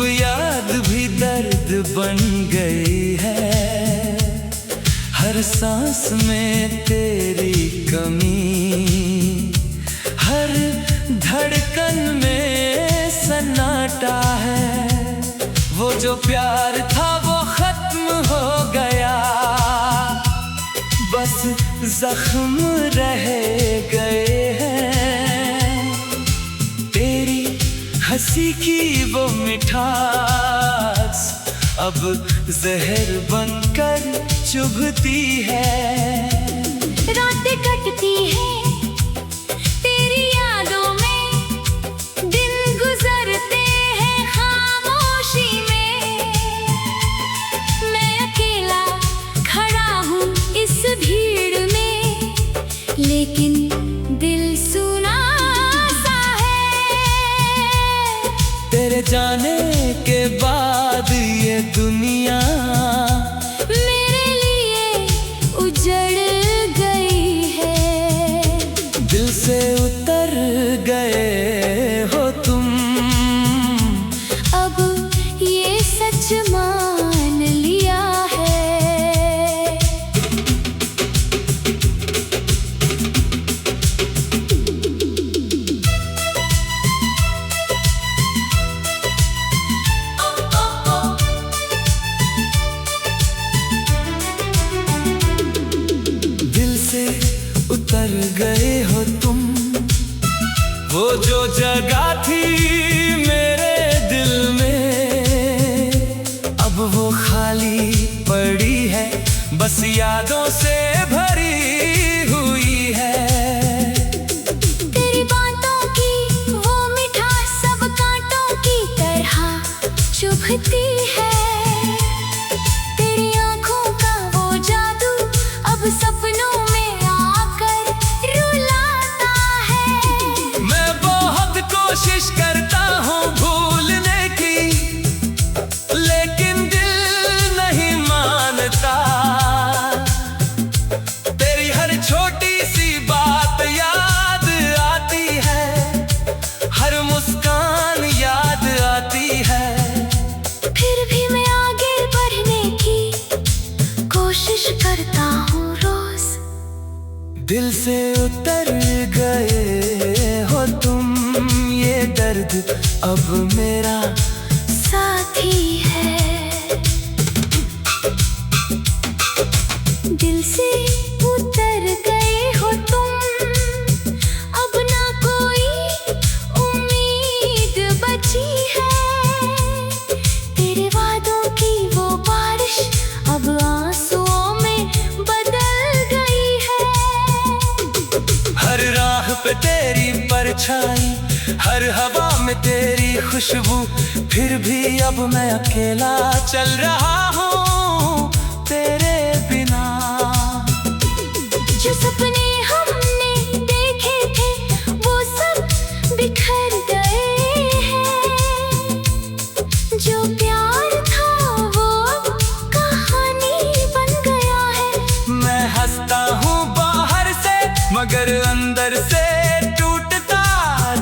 याद भी दर्द बन गई है। हर सांस में तेरी कमी, हर धड़कन में सन्नाटा है। वो जो प्यार था वो खत्म हो गया, बस जख्म रह गए हैं। तेरी हंसी की वो मिठास अब जहर बनकर चुभती है। रातें कटती हैं तेरी यादों में, दिन गुजरते हैं खामोशी में। मैं अकेला खड़ा हूँ इस भीड़ में, लेकिन दिल सुना सा है। तेरे जाने के बाद ये दुनिया मेरे लिए उजड़ गई है। दिल से उतर गए हो तुम, अब ये सच मान लिया है। दिल से उतर गए हो तुम। वो जो जगह थी मेरे दिल में, अब वो खाली पड़ी है, बस यादों से भरी हुई है। तेरी बातों की वो मिठास सब कांटों की तरह चुभती है। तेरी आंखों का वो जादू अब सपनों में आकर रुलाता है। मैं बहुत कोशिश करता हूँ भूलने की, लेकिन दिल नहीं मानता। तेरी हर छोटी सी बात याद आती है, हर मुस्कान याद आती है। फिर भी मैं आगे बढ़ने की कोशिश करता हूँ रोज। दिल से उतर गए हो तुम, ये दर्द अब मेरा साथी है। दिल से उतर गए हो तुम, अब ना कोई उम्मीद बची है। तेरे वादों की वो बारिश अब आंसुओं में बदल गई है। हर राह पे तेरी परछाई, हर हवा में तेरी खुशबू, फिर भी अब मैं अकेला चल रहा हूँ तेरे बिना। जो सपने हमने देखे थे वो सब बिखर गए हैं। जो प्यार था वो अब कहानी बन गया है। मैं हंसता हूँ बाहर से, मगर अंदर से टूटता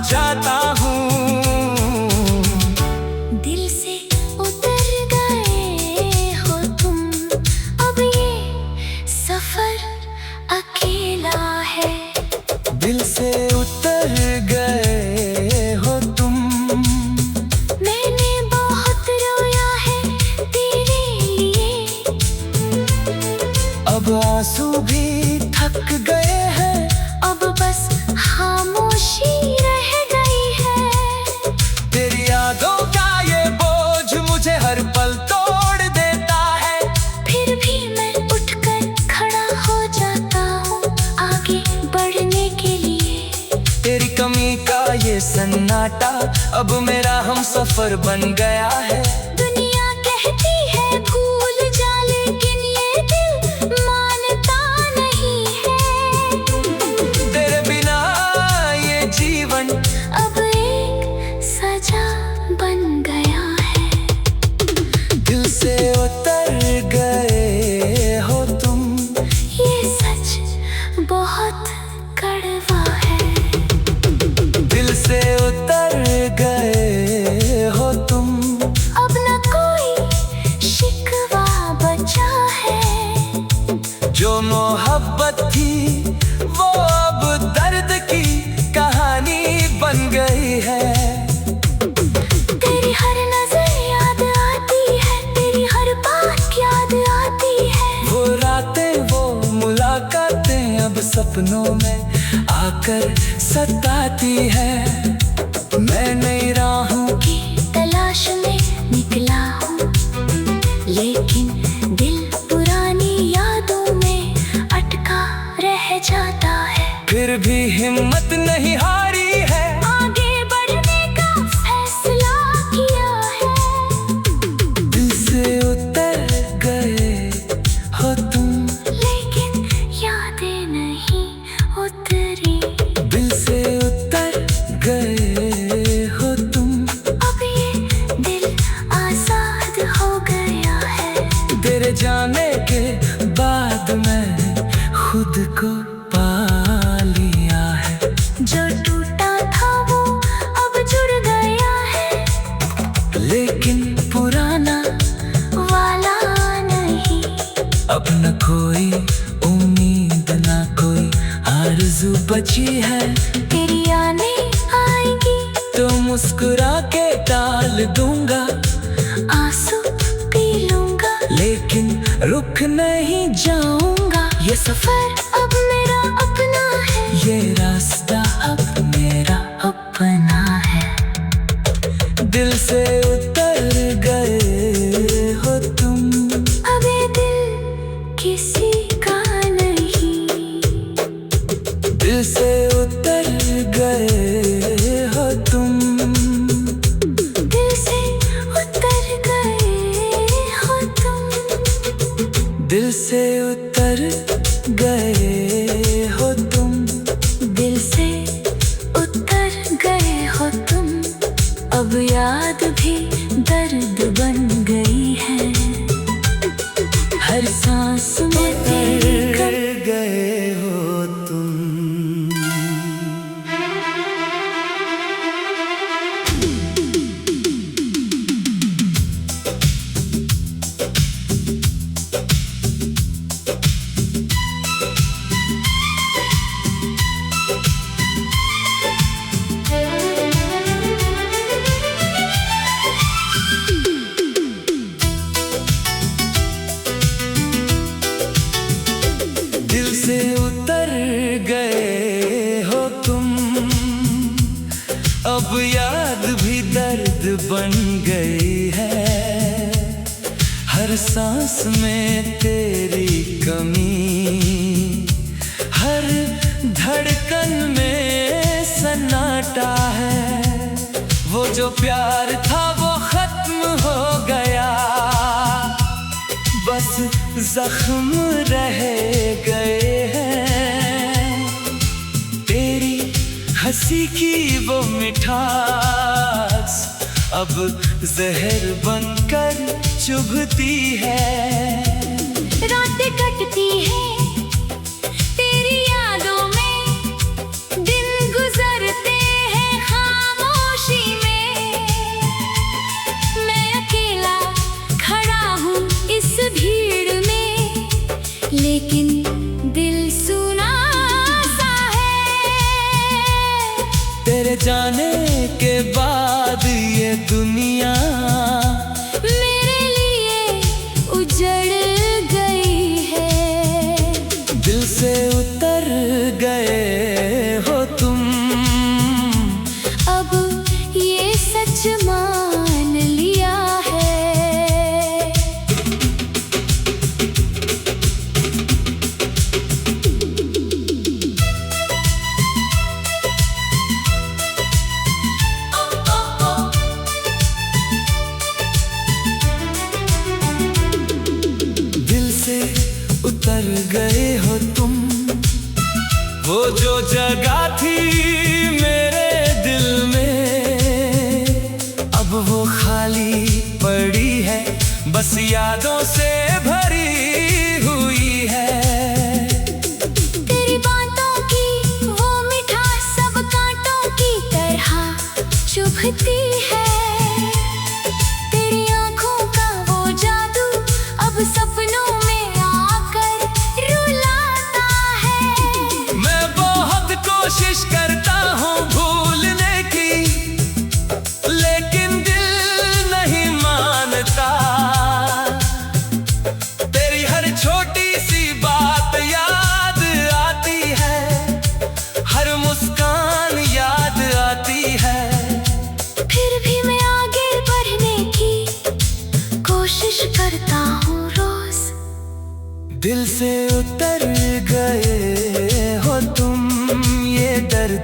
जाता हूँ। दिल से उतर गए हो तुम, अब ये सफर अकेला है। दिल से उतर गए हो तुम। मैंने बहुत रोया है तेरे लिए, अब आंसू भी थक गए हैं, अब बस खामोशी रह गई है। तेरी यादों का ये बोझ मुझे हर पल तोड़ देता है। फिर भी मैं उठकर खड़ा हो जाता हूँ आगे बढ़ने के लिए। तेरी कमी का ये सन्नाटा अब मेरा हम सफर बन गया है। दुनिया कहती है भूल जा, लेकिन ये दिल मानता नहीं है। तेरे बिना ये जीवन अब एक सजा बन गया है। दिल से उतर गए हो तुम। ये सच बहुत कड़वा है। दिल से उतर गए हो तुम। सपनों में आकर सताती है। मैं नई राहों की तलाश में निकला हूँ, लेकिन दिल पुरानी यादों में अटका रह जाता है। फिर भी हिम्मत नहीं हारी है, आगे बढ़ने का फैसला किया है। दिल से उतर गए हो तुम, लेकिन यादें नहीं उतरी। दिल से उतर गए हो तुम, अब ये दिल आजाद हो गया है। तेरे जाने के बाद मैं खुद को पा लिया है। जो टूटा था वो अब जुड़ गया है, लेकिन पुराना वाला नहीं। अब न कोई उम्मीद न कोई आरज़ू बची है। तेरी आने आएगी तो मुस्कुरा के टाल दूंगा, आंसू पी लूंगा, लेकिन रुक नहीं जाऊंगा। ये सफर अब मेरा अपना है, ये रास्ता अब मेरा अपना है। दिल से उतर गए हो तुम, अब ये दिल किसी का नहीं। दिल से उतर गए हो तुम, दिल से उतर गए हो तुम। दिल से उतर गए हो तुम, दिल से उतर गए हो तुम। अब याद भी दर्द बन गई है, हर सांस में तेरी उतर गए हो तुम। दिल से उतर गए हो तुम, अब याद भी दर्द बन गई है। हर सांस में तेरी कमी, हर धड़कन में सन्नाटा है। वो जो प्यार था वो खत्म हो गया, बस जख्म रह गए हैं। तेरी हंसी की वो मिठास अब जहर बनकर चुभती है। रातें कटती है तेरी यादों में, दिन गुजरते हैं खामोशी में। मैं अकेला खड़ा हूँ इस भीड़ में, लेकिन दिल सुना सा है। तेरे जाने के बाद ये दुनिया मेरे लिए उजड़ गई है। दिल से उतर गए हो तुम, अब ये सच मान लिया है। दिल से उतर गए हो तुम, वो जो जगह थी मेरे दिल में अब वो खाली पड़ी है, बस यादों से भरी हुई है। तेरी बातों की वो मिठास सब कांटों की तरह चुभती है। तेरी आंखों का वो जादू अब सपनों में आकर रुलाता है। मैं बहुत कोशिश करता हूँ भूलने की, लेकिन दिल नहीं मानता।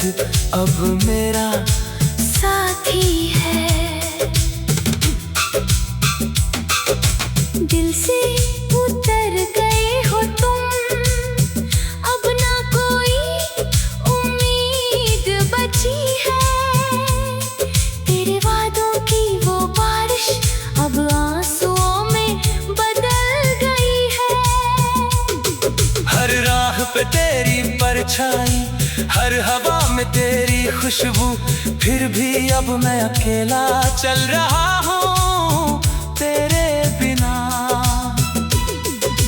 दर्द अब मेरा साथी है। दिल से उतर गए हो तुम, अब ना कोई उम्मीद बची है। तेरे वादों की वो बारिश अब आंसुओं में बदल गई है। हर राह पे तेरी परछाई, हर हवा में तेरी खुशबू, फिर भी अब मैं अकेला चल रहा हूँ तेरे बिना।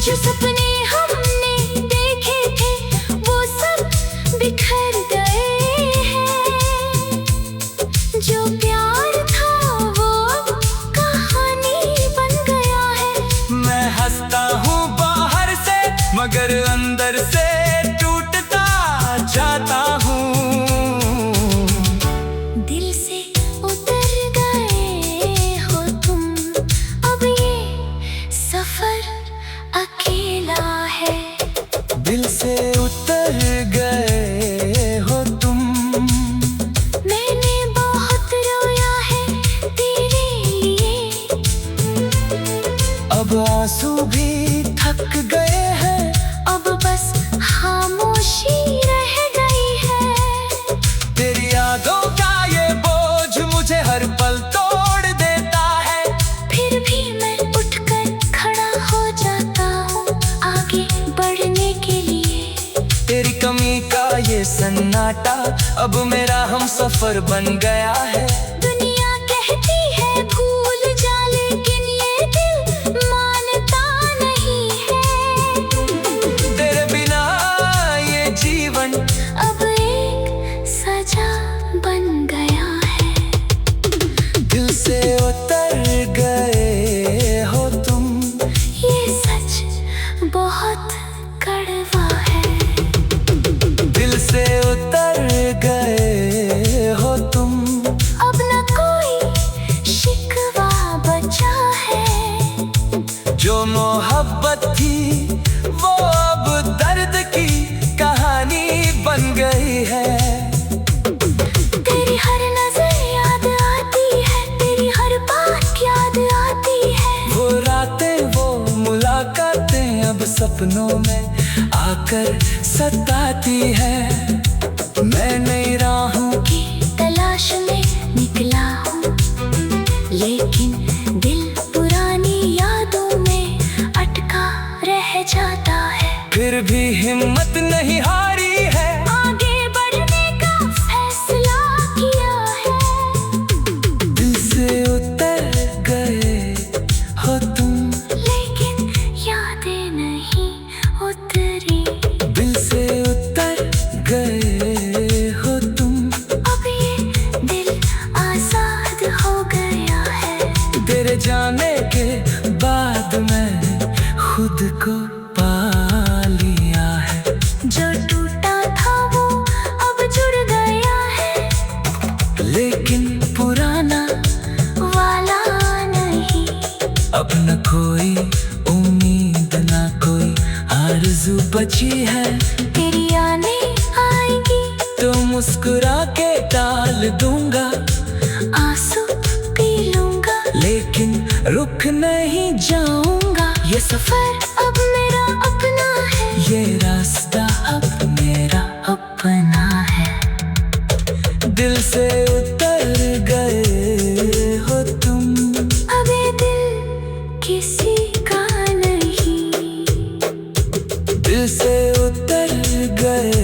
जो सपने हमने देखे थे वो सब बिखर गए हैं। जो प्यार था वो कहानी बन गया है। मैं हंसता हूँ बाहर से मगर अंदर से टूटता जाता हूँ। दिल से उतर गए हो तुम, अब ये सफर अकेला है। दिल से उतर गए हो तुम, मैंने बहुत रोया है तेरे लिए। अब आंसू भी थक गए हैं। अब बस खामोशी रह गई है। तेरी यादों का ये बोझ मुझे हर पल तोड़ देता है। फिर भी मैं उठकर खड़ा हो जाता हूँ आगे बढ़ने के लिए। तेरी कमी का ये सन्नाटा अब मेरा हम सफर बन गया है। दुनिया कहती है भूल जा, लेकिन ये दिल मानता नहीं है। तेरे बिना ये जीवन अब एक सजा बन गया है। दिल से उतर गए हो तुम, ये सच बहुत कड़वा है। दिल से उतर गए हो तुम। अब न कोई शिकवा बचा है। जो मोहब्बत थी वो अब दर्द की कहानी बन गई है। तेरी हर नजर याद आती है, तेरी हर बात याद आती है। वो रातें वो मुलाकातें अब सपनों में आकर सताती है। मैं नई राहों की तलाश में निकला हूँ, लेकिन दिल पुरानी यादों में अटका रह जाता है। फिर भी हिम्मत नहीं हारी है। आगे बढ़ने का फैसला किया है। दिल से उतर गए हो तुम, लेकिन यादें नहीं उतरी। दिल से उतर गए हो तुम। अब ये दिल आजाद हो गया है। तेरे जाने के बाद मैं खुद को पा लिया है। जो टूटा था वो अब जुड़ गया है, लेकिन पुराना वाला नहीं। अब न कोई उम्मीद न कोई आरज़ू बची है। तेरी आने आएगी तो मुस्कुरा के टाल दूंगा, आंसू पी लूंगा, लेकिन रुक नहीं जाऊंगा। ये सफर अब मेरा अपना है। ये रास्ता अब मेरा अपना है। दिल से उतर गए हो तुम, अब ये दिल किसी का नहीं। दिल से उतर गए